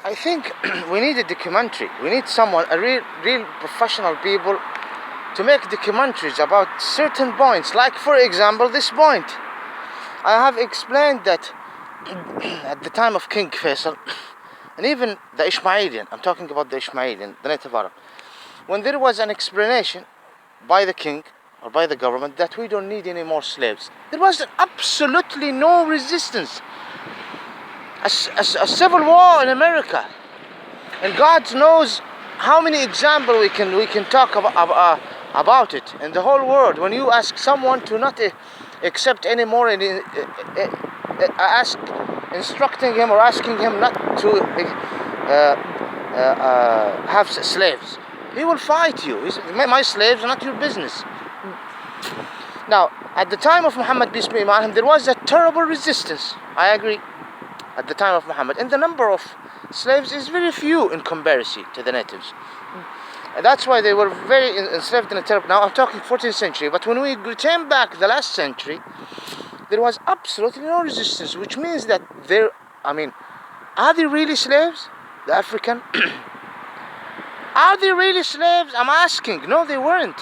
I think we need a documentary. We need someone, a real professional people, to make documentaries about certain points. Like, for example, this point. I have explained that at the time of King Faisal, and even the Ismaelian, I'm talking about the Ismaelian, the native Arab, when there was an explanation by the king or by the government that we don't need any more slaves, there was absolutely no resistance. A civil war in America, and God knows how many examples we can talk about it in the whole world. When you ask someone to not accept any more, and instructing him or asking him not to have slaves, he will fight you. My slaves are not your business. Now, at the time of Muhammad, peace be upon him, there was a terrible resistance. I agree. At the time of Muhammad, and the number of slaves is very few in comparison to the natives. And that's why they were very enslaved in a terrible. Now I'm talking 14th century, but when we return back the last century, there was absolutely no resistance, which means that are they really slaves? The African? Are they really slaves? I'm asking. No, they weren't.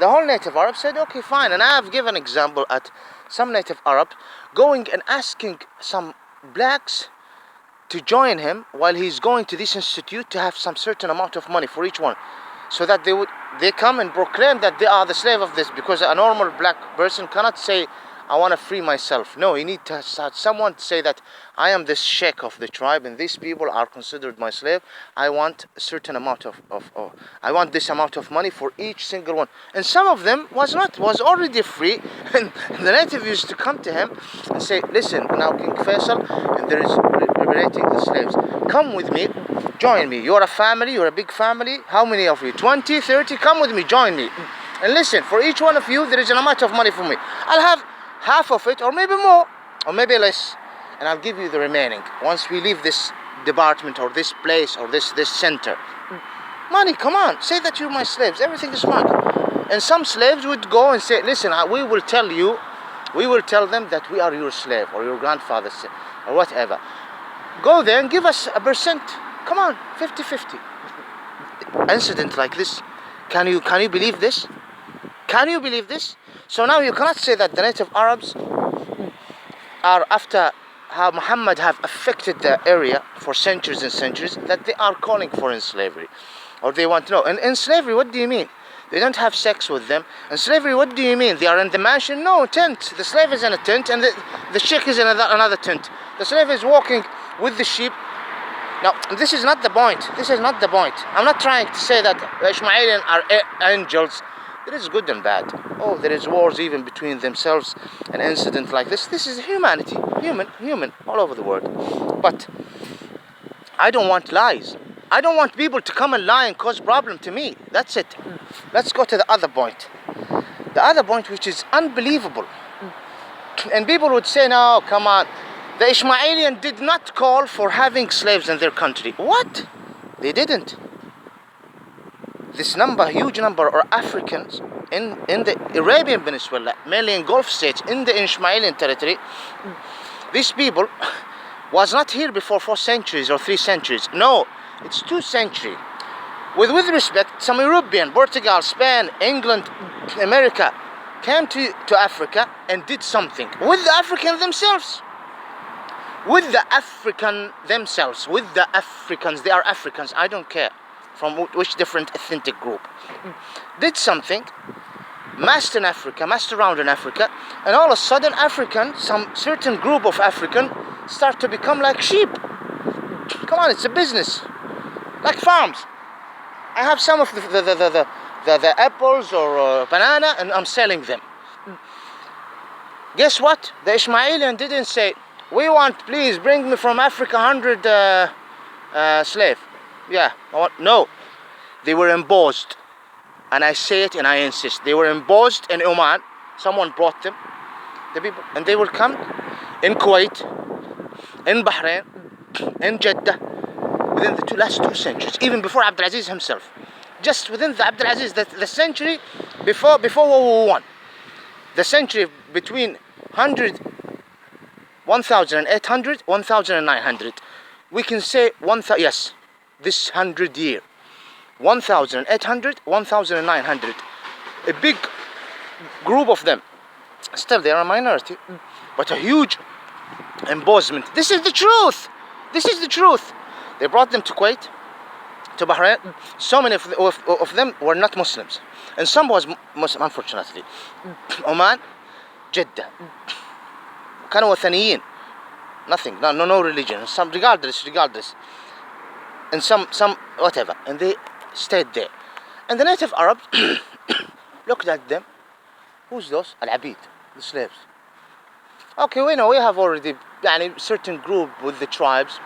The whole native Arab said, okay, fine. And I have given an example at some native Arab going and asking some blacks to join him while he's going to this institute to have some certain amount of money for each one, so that they come and proclaim that they are the slave of this, because a normal black person cannot say, I want to free myself. No, you need to have someone to say that I am this sheikh of the tribe and these people are considered my slave. I want a certain amount I want this amount of money for each single one. And some of them was already free, and the native used to come to him and say, listen, now King Faisal, and there is liberating the slaves. Come with me, join me. You're a family, you're a big family. How many of you? 20, 30? Come with me, join me. And listen, for each one of you, there is an amount of money for me. I'll have half of it, or maybe more, or maybe less, and I'll give you the remaining once we leave this department or this place or this center. Money, come on, say that you're my slaves, everything is fine. And some slaves would go and say, listen, we will tell them that we are your slave or your grandfather's slave or whatever. Go there and give us a percent. Come on, 50-50. Incident like this, can you believe this? Can you believe this? So now you cannot say that the native Arabs are, after how Muhammad have affected the area for centuries and centuries, that they are calling for in slavery, or they want to know. And in slavery, what do you mean? They don't have sex with them. In slavery, what do you mean? They are in the mansion? No, tent. The slave is in a tent, and the sheikh is in another tent. The slave is walking with the sheep. Now, this is not the point. This is not the point. I'm not trying to say that the Ismaelians are angels. There is good and bad. Oh, there is wars even between themselves. An incident like this. This is humanity. Human, all over the world. But I don't want lies. I don't want people to come and lie and cause problem to me. That's it. Let's go to the other point. The other point, which is unbelievable. And people would say, no, come on. The Ismaelian did not call for having slaves in their country. What? They didn't. This huge number of Africans in the Arabian Peninsula, mainly in Gulf states, in the Ismaelian territory, these people was not here before 4 centuries or 3 centuries. No, it's 2 centuries. With respect, some European, Portugal, Spain, England, America, came to Africa and did something with the Africans themselves. With the Africans, they are Africans, I don't care from which different ethnic group, did something, massed around in Africa, and all of a sudden some certain group of African start to become like sheep. Come on, it's a business, like farms. I have some of the apples or banana, and I'm selling them. Guess what? The Ismaelian didn't say, we want, please bring me from Africa 100 slave. Yeah, no. They were embossed. And I say it and I insist. They were embossed in Oman. Someone brought them, the people, and they will come in Kuwait, in Bahrain, in Jeddah, within the last 2 centuries, even before Abdulaziz himself. Just within the Abdulaziz, the century before World War I. The century between 1800, 1900, we can say 1,000, yes, this 100 year, 1,800, 1,900, a big group of them. Still, they are a minority, but a huge embossment. This is the truth. This is the truth. They brought them to Kuwait, to Bahrain. So many of them were not Muslims, and some was Muslim, unfortunately. Oman, Jeddah, كانوا وثنيين, nothing, no religion. Some regardless, and some whatever, and they stayed there. And the native Arabs looked at them. Who's those? Al-Abid, the slaves. Okay, we know we have already a certain group with the tribes.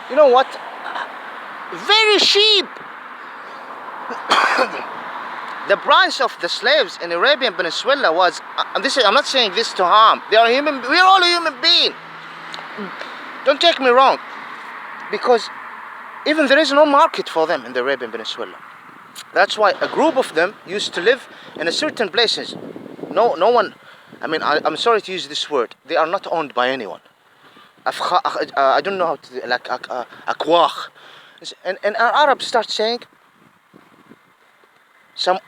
You know what? Very cheap. The price of the slaves in Arabian Peninsula was, I'm not saying this to harm. They are human. We're all a human being. Don't take me wrong, because even there is no market for them in the Arabian Peninsula. That's why a group of them used to live in a certain places. No one. I mean, I'm sorry to use this word. They are not owned by anyone. I don't know how to, like akwakh. And our Arabs start saying some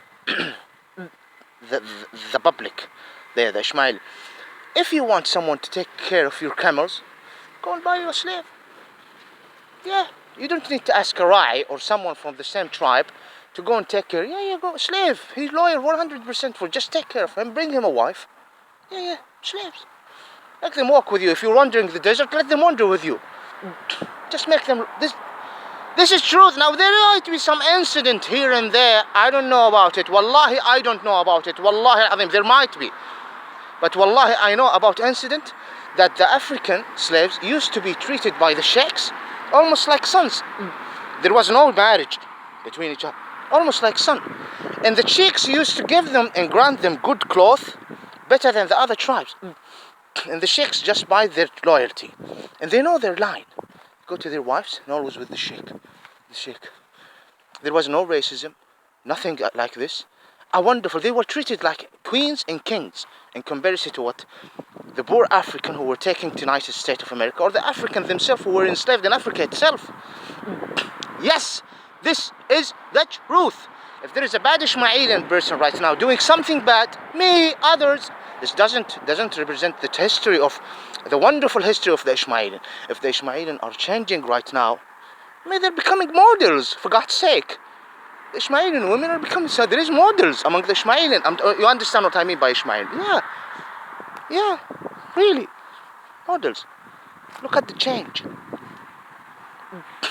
the public there, the Ismail. If you want someone to take care of your camels, go and buy you a slave. Yeah, you don't need to ask a Rai or someone from the same tribe to go and take care. Yeah, go slave. He's loyal 100% for. Just take care of him. Bring him a wife. Yeah, slaves. Let them walk with you. If you're wandering the desert, let them wander with you. Just make them. This is truth. Now there might be some incident here and there. I don't know about it. Wallahi, I don't know about it. Wallahi, I mean, there might be. But wallahi, I know about incident that the African slaves used to be treated by the sheikhs almost like sons. There was no marriage between each other. Almost like son. And the sheikhs used to give them and grant them good cloth better than the other tribes. And the sheikhs just buy their loyalty. And they know their line. Go to their wives and always with the sheikh. There was no racism. Nothing like this. Wonderful. They were treated like queens and kings in comparison to what the poor African who were taken to the United States of America, or the African themselves who were enslaved in Africa itself. Yes, this is the truth. If there is a bad Ismaelian person right now doing something bad, me, others, this doesn't represent the history of the wonderful history of the Ismaelian. If the Ismaelian are changing right now, they're becoming models, for God's sake. The Ismaelian women are becoming, so there is models among the Ismaelian. You understand what I mean by Ismail? Yeah, really, models. Look at the change.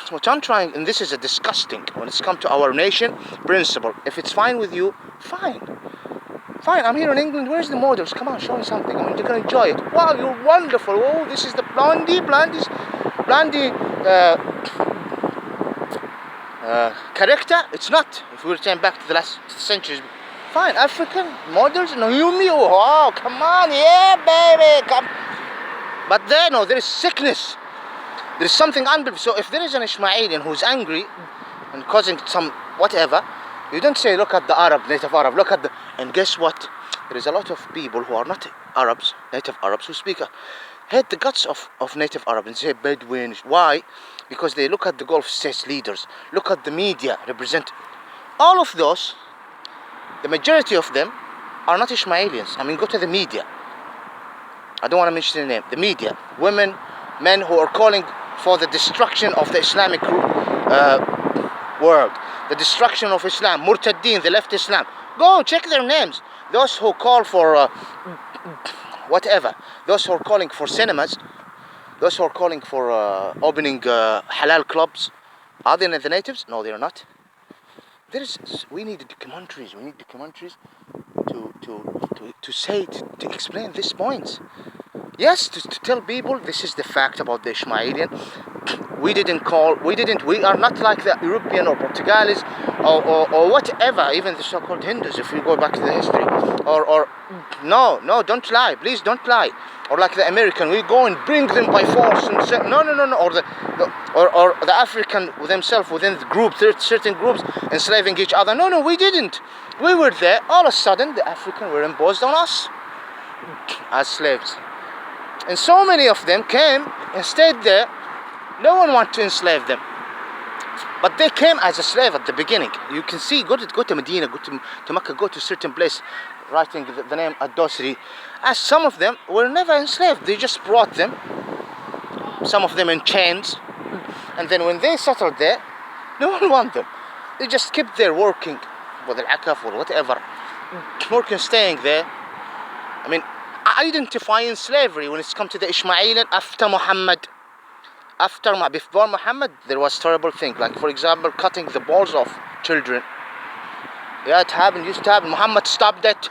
What I'm trying, and this is a disgusting, when it's come to our nation principle. If it's fine with you, fine. I'm here in England. Where's the models? Come on, show me something. I mean, you're gonna enjoy it. Wow, you're wonderful. Oh, this is the blondie character. It's not. If we return back to the last centuries, fine. African models, Naomi. Oh, come on, yeah, baby, come. But there is sickness. There is something unbelievable. So if there is an Ismaelian who's angry and causing some whatever, you don't say, look at the Arab, native Arab, look at the... And guess what? There is a lot of people who are not Arabs, native Arabs, who hate the guts of native Arab and say Bedouin. Why? Because they look at the Gulf States leaders, look at the media represent. All of those, the majority of them are not Ismaelians. I mean, go to the media. I don't want to mention the name. The media, women, men who are calling for the destruction of the Islamic world, the destruction of Islam, Murtaddin, the left Islam. Go check their names. Those who call for whatever, those who are calling for cinemas, those who are calling for opening halal clubs, are they the natives? No, they are not. We need documentaries. We need documentaries to say, to explain these points. Yes, to tell people this is the fact about the Ismaelian. We are not like the European or Portuguese or whatever, even the so-called Hindus, if we go back to the history. No, don't lie, please don't lie. Or like the American, we go and bring them by force and say, no. Or the African themselves within the group, certain groups enslaving each other. No, we didn't. We were there, all of a sudden the African were imposed on us as slaves. And so many of them came and stayed there No one wants to enslave them. But they came as a slave at the beginning. You can see, go to Medina, go to Mecca, go to a certain place, writing the name Ad-Dosri. As some of them were never enslaved. They just brought them, some of them in chains. And then when they settled there, no one wanted them. They just kept there working, with al-akaf or whatever. Working, staying there. I mean, identifying slavery when it's come to the Ismaelian after Muhammad. Before Muhammad, there was terrible thing, like for example, cutting the balls off children. Yeah, it happened, used to happen. Muhammad stopped that.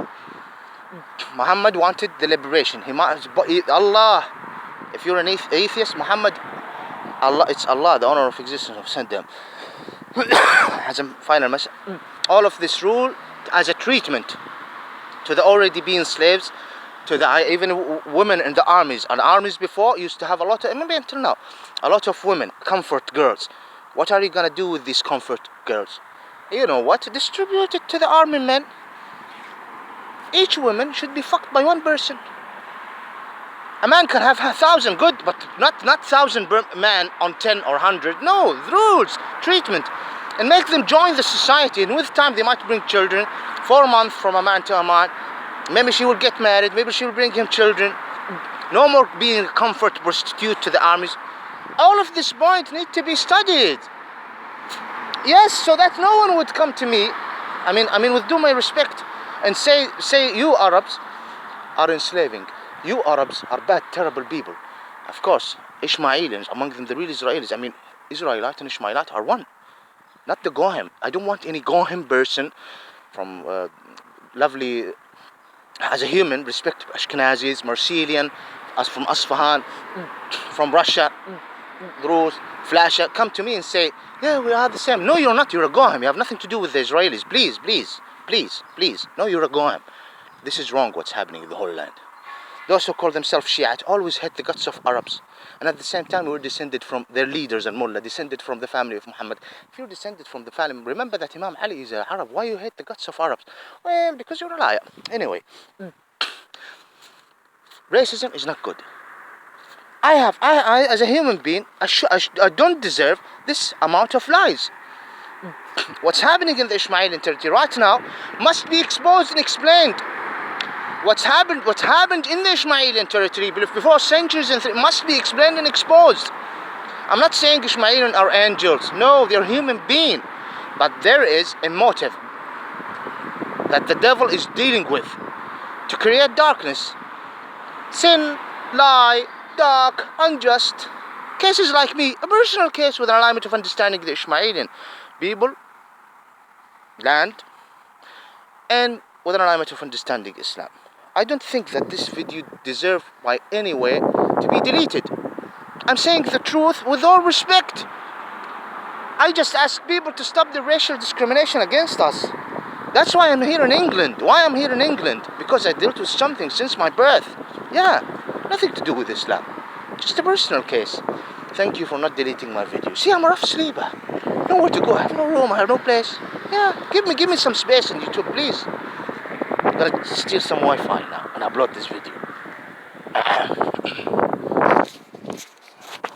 Muhammad wanted the liberation. Allah, if you're an atheist, Muhammad, Allah, it's Allah, the owner of existence, who sent them. As a final message, all of this rule as a treatment to the already being slaves, to the even women in the armies. And armies before used to have a lot of, maybe until now, a lot of women, comfort girls. What are you gonna do with these comfort girls? You know what? Distribute it to the army men. Each woman should be fucked by one person. A man can have 1,000 good, but not 1,000 man on 10 or 100. No, rules, treatment, and make them join the society. And with time, they might bring children. 4 months from a man to a man. Maybe she will get married. Maybe she will bring him children. No more being a comfort prostitute to the armies. All of this point need to be studied. Yes, so that no one would come to me. I mean, with due my respect, and say you Arabs are enslaving. You Arabs are bad, terrible people. Of course, Ismaelians, among them the real Israelis. I mean, Israelite and Ishmaelite are one. Not the Gohem. I don't want any Gohem person from lovely, as a human, respect Ashkenazis, Marsilian, as from Asfahan, from Russia, Druze, Flasha, come to me and say, yeah, we are the same. No, you're not. You're a Gohem. You have nothing to do with the Israelis. Please, please, please, please. No, you're a Gohem. This is wrong what's happening in the whole land. Those who call themselves Shiite always hate the guts of Arabs. And at the same time, we were descended from their leaders and mullah, descended from the family of Muhammad. If you're descended from the family, remember that Imam Ali is an Arab. Why you hate the guts of Arabs? Well, because you're a liar. Anyway, racism is not good. I as a human being, I don't deserve this amount of lies. What's happening in the Ismailian territory right now must be exposed and explained. What's happened in the Ismailian territory before centuries and must be explained and exposed. I'm not saying Ismailians are angels. No, they're human beings. But there is a motive that the devil is dealing with to create darkness. Sin, lie, dark, unjust. Cases like me, a personal case with an alignment of understanding the Ismailian people, land, and with an alignment of understanding Islam. I don't think that this video deserves by any way to be deleted. I'm saying the truth with all respect. I just ask people to stop the racial discrimination against us. That's why I'm here in England. Why I'm here in England? Because I dealt with something since my birth. Yeah, nothing to do with Islam. Just a personal case. Thank you for not deleting my video. See, I'm a rough sleeper. Nowhere to go. I have no room. I have no place. Yeah, give me some space on YouTube, please. I'm gonna steal some Wi-Fi now and upload this video.